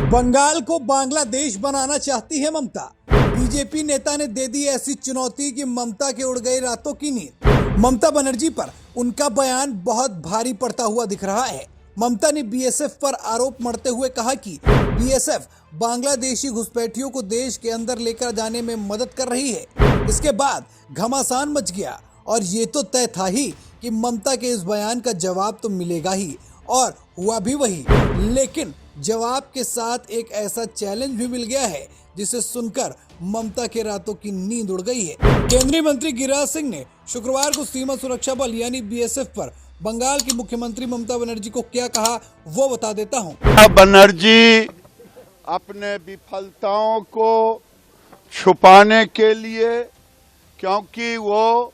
बंगाल को बांग्लादेश बनाना चाहती है ममता। बीजेपी नेता ने दे दी ऐसी चुनौती कि ममता के उड़ गई रातों की नींद। ममता बनर्जी पर उनका बयान बहुत भारी पड़ता हुआ दिख रहा है। ममता ने बीएसएफ पर आरोप मढ़ते हुए कहा कि बीएसएफ बांग्लादेशी घुसपैठियों को देश के अंदर लेकर जाने में मदद कर रही है। इसके बाद घमासान मच गया और ये तो तय था ही कि ममता के इस बयान का जवाब तो मिलेगा ही, और हुआ भी वही। लेकिन जवाब के साथ एक ऐसा चैलेंज भी मिल गया है जिसे सुनकर ममता के रातों की नींद उड़ गई है। केंद्रीय मंत्री गिरिराज सिंह ने शुक्रवार को सीमा सुरक्षा बल यानी बीएसएफ पर बंगाल की मुख्यमंत्री ममता बनर्जी को क्या कहा वो बता देता हूँ। बनर्जी अपने विफलताओं को छुपाने के लिए, क्योंकि वो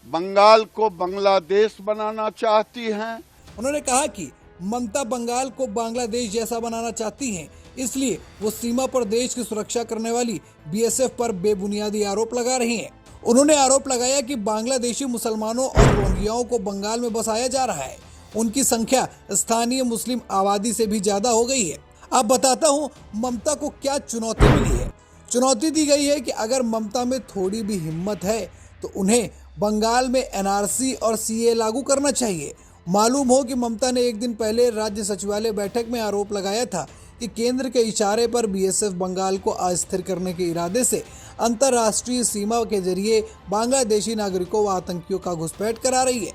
बंगाल को बांग्लादेश बनाना चाहती हैं। उन्होंने कहा कि ममता बंगाल को बांग्लादेश जैसा बनाना चाहती हैं, इसलिए वो सीमा पर देश की सुरक्षा करने वाली बीएसएफ पर बेबुनियादी आरोप लगा रही हैं। उन्होंने आरोप लगाया कि बांग्लादेशी मुसलमानों और रोहिंग्याओं को बंगाल में बसाया जा रहा है। उनकी संख्या स्थानीय मुस्लिम आबादी से भी ज्यादा हो गई है। अब बताता हूँ ममता को क्या चुनौती मिली है। चुनौती दी गई है कि अगर ममता में थोड़ी भी हिम्मत है तो उन्हें बंगाल में एनआरसी और सीए लागू करना चाहिए। मालूम हो कि ममता ने एक दिन पहले राज्य सचिवालय बैठक में आरोप लगाया था कि केंद्र के इशारे पर बीएसएफ बंगाल को अस्थिर करने के इरादे से अंतर्राष्ट्रीय सीमा के जरिए बांग्लादेशी नागरिकों व आतंकियों का घुसपैठ करा रही है।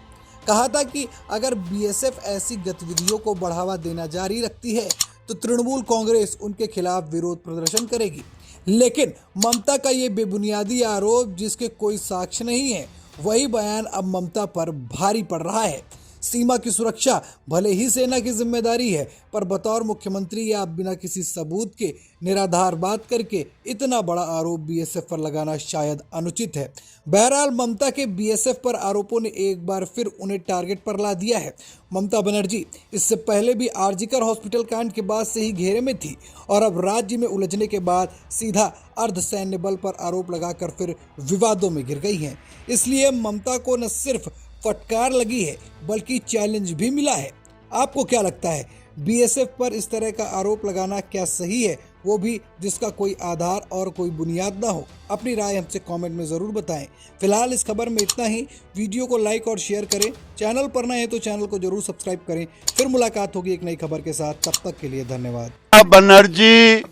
कहा था कि अगर बीएसएफ ऐसी गतिविधियों को बढ़ावा देना जारी रखती है तो तृणमूल कांग्रेस उनके खिलाफ विरोध प्रदर्शन करेगी। लेकिन ममता का ये बेबुनियादी आरोप जिसके कोई साक्ष्य नहीं है, वही बयान अब ममता पर भारी पड़ रहा है। सीमा की सुरक्षा भले ही सेना की जिम्मेदारी है, पर बतौर मुख्यमंत्री या बिना किसी सबूत के निराधार बात करके इतना बड़ा आरोप बीएसएफ पर लगाना शायद अनुचित है। बहरहाल ममता के बीएसएफ पर आरोपों ने एक बार फिर उन्हें टारगेट पर ला दिया है। ममता बनर्जी इससे पहले भी आरजीकर हॉस्पिटल कांड के बाद से ही घेरे में थी और अब राज्य में उलझने के बाद सीधा अर्धसैन्य बल पर आरोप लगाकर फिर विवादों में घिर गई हैं। इसलिए ममता को न सिर्फ फटकार लगी है बल्कि चैलेंज भी मिला है। आपको क्या लगता है, बीएसएफ पर इस तरह का आरोप लगाना क्या सही है, वो भी जिसका कोई आधार और कोई बुनियाद ना हो? अपनी राय हमसे कमेंट में ज़रूर बताएं। फिलहाल इस खबर में इतना ही। वीडियो को लाइक और शेयर करें। चैनल पर नए हैं तो चैनल को जरूर सब्सक्राइब करें। फिर मुलाकात होगी एक नई खबर के साथ। तब तक के लिए धन्यवाद। बनर्जी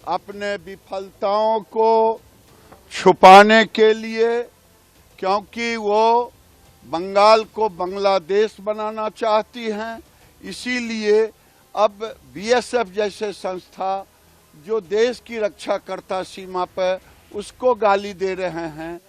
अपने विफलताओं को छुपाने के लिए, क्योंकि वो बंगाल को बांग्लादेश बनाना चाहती हैं, इसीलिए अब बीएसएफ जैसे संस्था जो देश की रक्षा करता सीमा पर, उसको गाली दे रहे हैं।